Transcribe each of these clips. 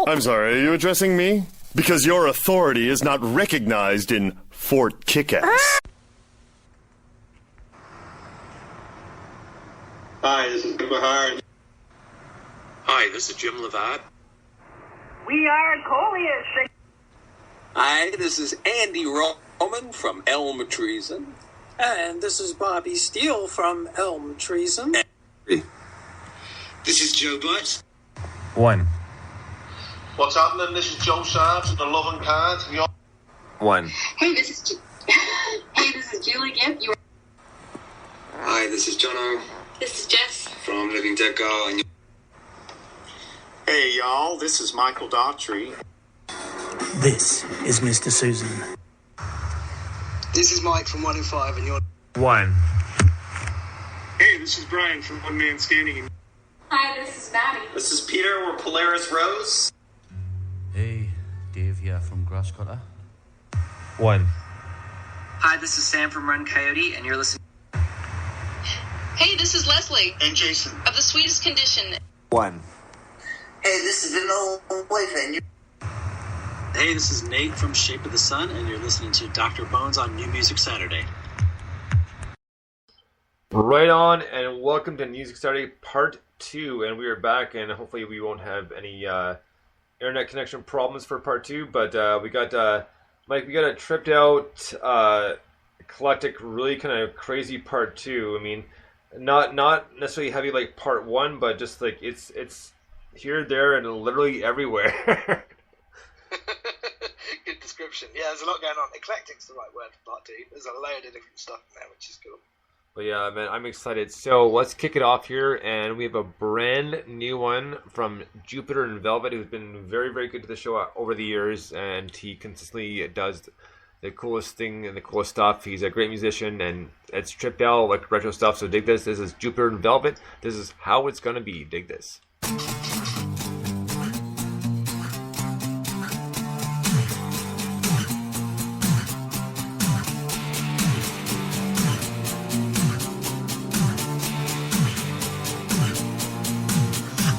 I'm sorry, are you addressing me? Because your authority is not recognized in Fort Kickass. Hi, this is Bahar. Hi, this is Jim Levat. We are Coleus. Hi, this is Andy Roman from Elm Treason. And this is Bobby Steele from Elm Treason. This is Joe Blight. 1. What's happening? This is Joe Sarves at the Loving Cards. 1. Hey, this is Julie Gibb. Hi, this is Jono This is Jess. from Living Dead Girl. Hey y'all, this is Michael Daughtry. This is Mr. Susan. This is Mike from 1-in-5 and you're... 1. Hey, this is Brian from One Man Standing. Hi, this is Maddie. This is Peter. We're Polaris Rose. Hey, Dave here from Grasscutter. 1. Hi, this is Sam from Run Coyote and you're listening... Hey, this is Leslie And Jason. of The Sweetest Condition. 1. Hey, this is Vanilla Wife and you... Hey, this is Nate from Shape of the Sun and you're listening to Dr. Bones on New Music Saturday. Right on, and welcome to Music Saturday Part 2, and we are back, and hopefully we won't have any internet connection problems for Part 2, but we got, Mike, we got a tripped out, eclectic, really kind of crazy Part 2. I mean, not necessarily heavy like Part 1, but just like, it's here, there, and literally everywhere. Good description. Yeah, there's a lot going on. Eclectic's the right word for Part 2. There's a load of different stuff in there, which is cool. But yeah, man, I'm excited. So let's kick it off here, and we have a brand new one from Jupiter and Velvet, who's been very, very good to the show over the years, and he consistently does the coolest thing and the coolest stuff. He's a great musician, and it's tripped out, like retro stuff, so dig this. This is Jupiter and Velvet. This is How It's Gonna Be. Dig this.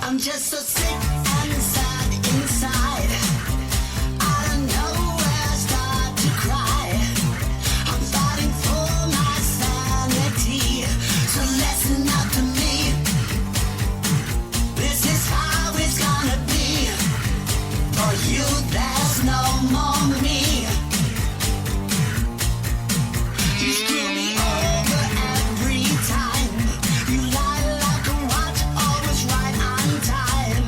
I'm just so sick and sad inside. I don't know where I start to cry. I'm fighting for my sanity. So listen up to me. This is how it's gonna be. For you, there's no more me. You screw me over every time. You lie like a watch, always right on time.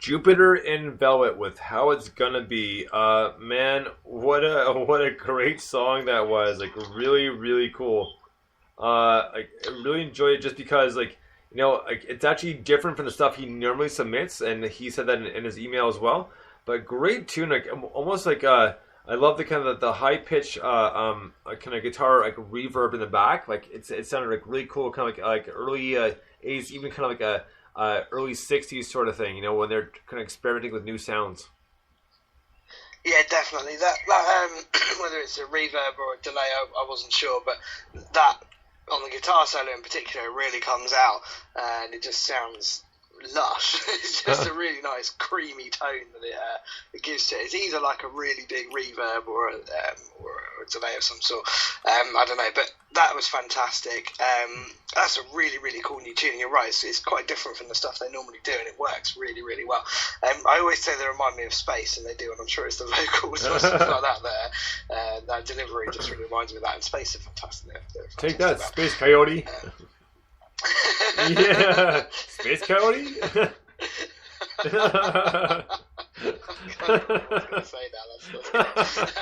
Jupiter in Velvet with How It's Gonna Be. Man, what a great song that was. Like, really, really cool. I really enjoyed it just because, like, you know, like, it's actually different from the stuff he normally submits, and he said that in his email as well. But great tune, like almost like I love the kind of the high pitch kind of guitar like reverb in the back. Like it sounded like really cool, kind of like early 80s, even kind of like a early 60s sort of thing. You know, when they're kind of experimenting with new sounds. Yeah, definitely. That whether it's a reverb or a delay, I wasn't sure, but that on the guitar solo in particular really comes out, and it just sounds lush. It's just a really nice creamy tone that it gives to it. It's either like a really big reverb or a delay of some sort. I don't know, but that was fantastic. That's a really, really cool new tune. You're right, it's quite different from the stuff they normally do, and it works really, really well. I always say they remind me of Space, and they do, and I'm sure it's the vocals or something like that there. That delivery just really reminds me of that, and Space are fantastic. They're Take that, Space Coyote. Yeah, Space Coyote. I was going to say that. That's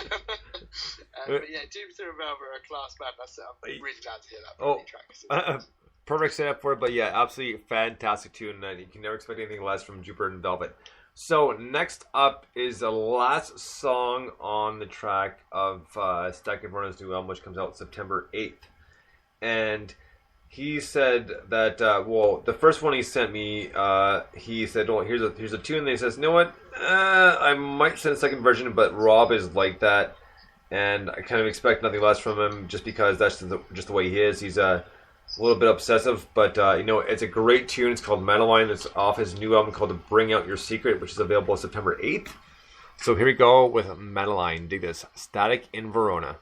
but yeah, Jupiter and Velvet are a class band. I'm really glad to hear that. Track. Perfect setup for it, but yeah, absolutely fantastic tune. And you can never expect anything less from Jupiter and Velvet. So next up is the last song on the track of Static Inferno's new album, which comes out September 8th, and he said that, the first one he sent me, he said, oh, here's a tune. And he says, you know what, I might send a second version, but Rob is like that, and I kind of expect nothing less from him, just because that's just the way he is. He's a little bit obsessive, but, it's a great tune. It's called Madeline. It's off his new album called Bring Out Your Secret, which is available September 8th. So here we go with Madeline. Dig this. Static in Verona.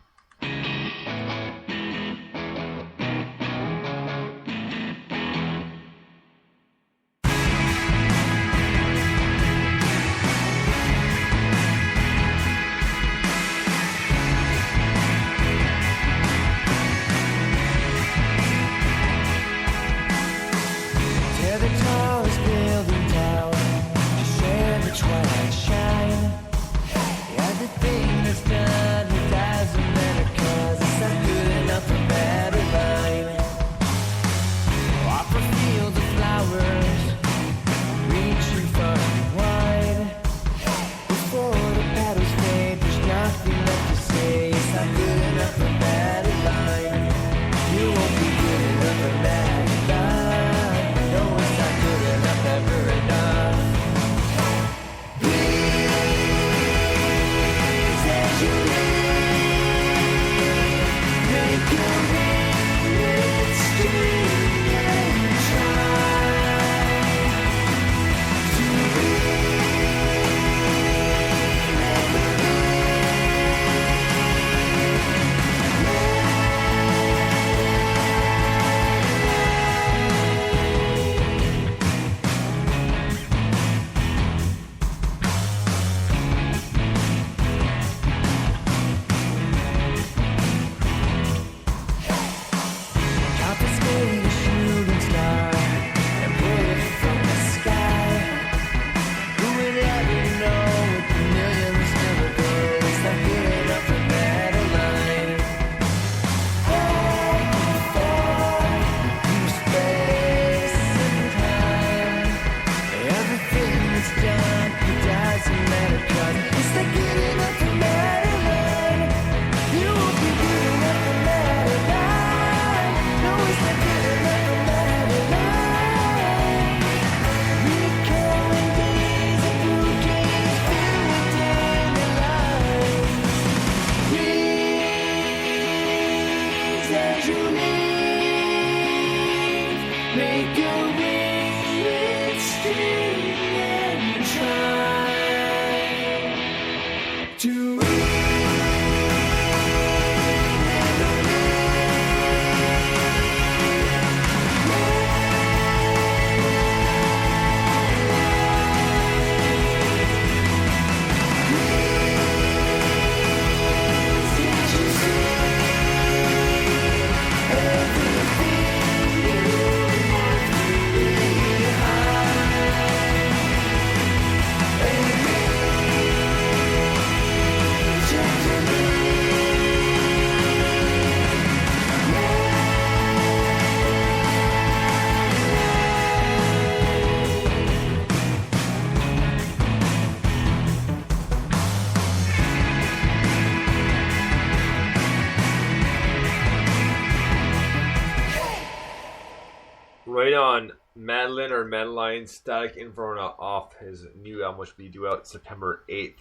right on. Madeline or Madeline Static Inferno off his new album, which will be due out September 8th.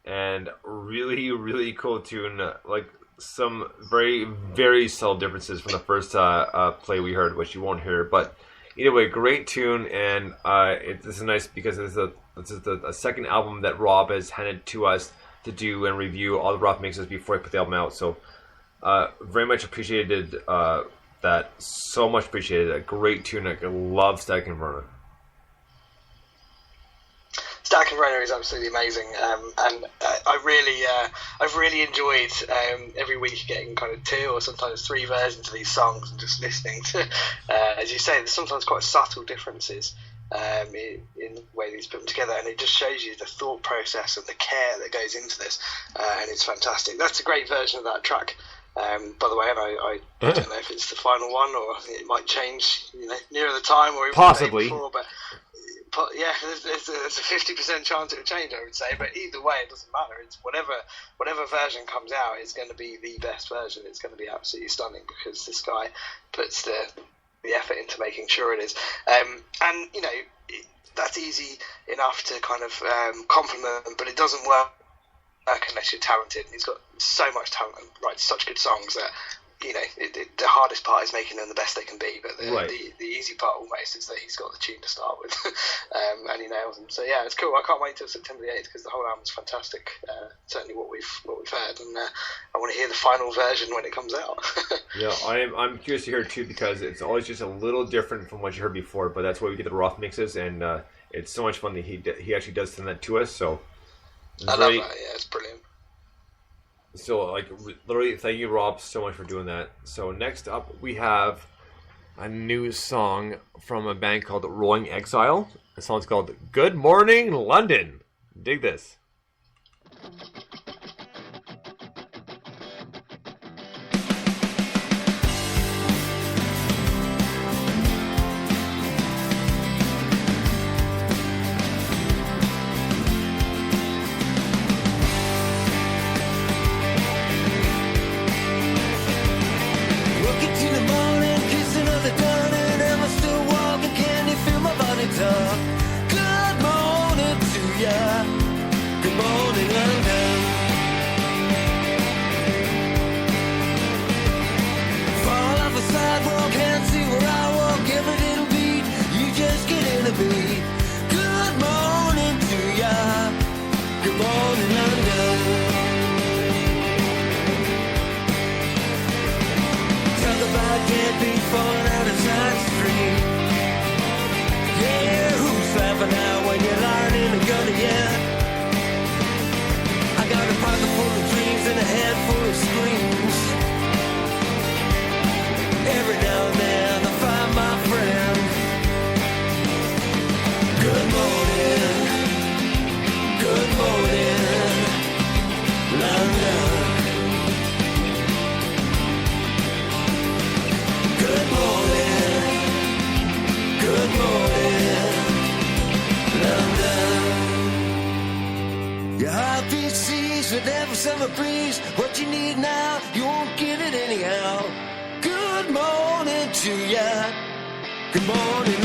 And really, really cool tune. Like some very, very subtle differences from the first play we heard, which you won't hear. But either way, great tune. And this is nice because this is the second album that Rob has handed to us to do and review all the rough mixes before he put the album out. So very much appreciated that. So much appreciated. A great tune. I love Static Inferno. Static Inferno is absolutely amazing, and I've really enjoyed every week getting kind of 2 or sometimes 3 versions of these songs and just listening to, as you say, there's sometimes quite subtle differences in the way these put them together, and it just shows you the thought process and the care that goes into this, and it's fantastic. That's a great version of that track. By the way, and I don't know if it's the final one or it might change, nearer the time or even possibly before, but yeah, there's a 50% chance it will change, I would say. But either way, it doesn't matter. It's whatever version comes out is going to be the best version. It's going to be absolutely stunning because this guy puts the effort into making sure it is. And that's easy enough to kind of compliment him, but it doesn't work unless you're talented. He's got so much talent and writes such good songs that the hardest part is making them the best they can be, but the easy part almost is that he's got the tune to start with, and he nails them. So yeah, it's cool. I can't wait till September the 8th because the whole album's fantastic. Certainly what we've heard, and I want to hear the final version when it comes out. Yeah, I'm curious to hear it too because it's always just a little different from what you heard before, but that's why we get the rough mixes, and it's so much fun that he actually does send that to us. So I love that. Yeah, it's brilliant. So, literally, thank you, Rob, so much for doing that. So, next up, we have a new song from a band called Rolling Exile. The song's called Good Morning, London. Dig this. With every summer breeze, what you need now, you won't get it anyhow. Good morning to ya. Good morning,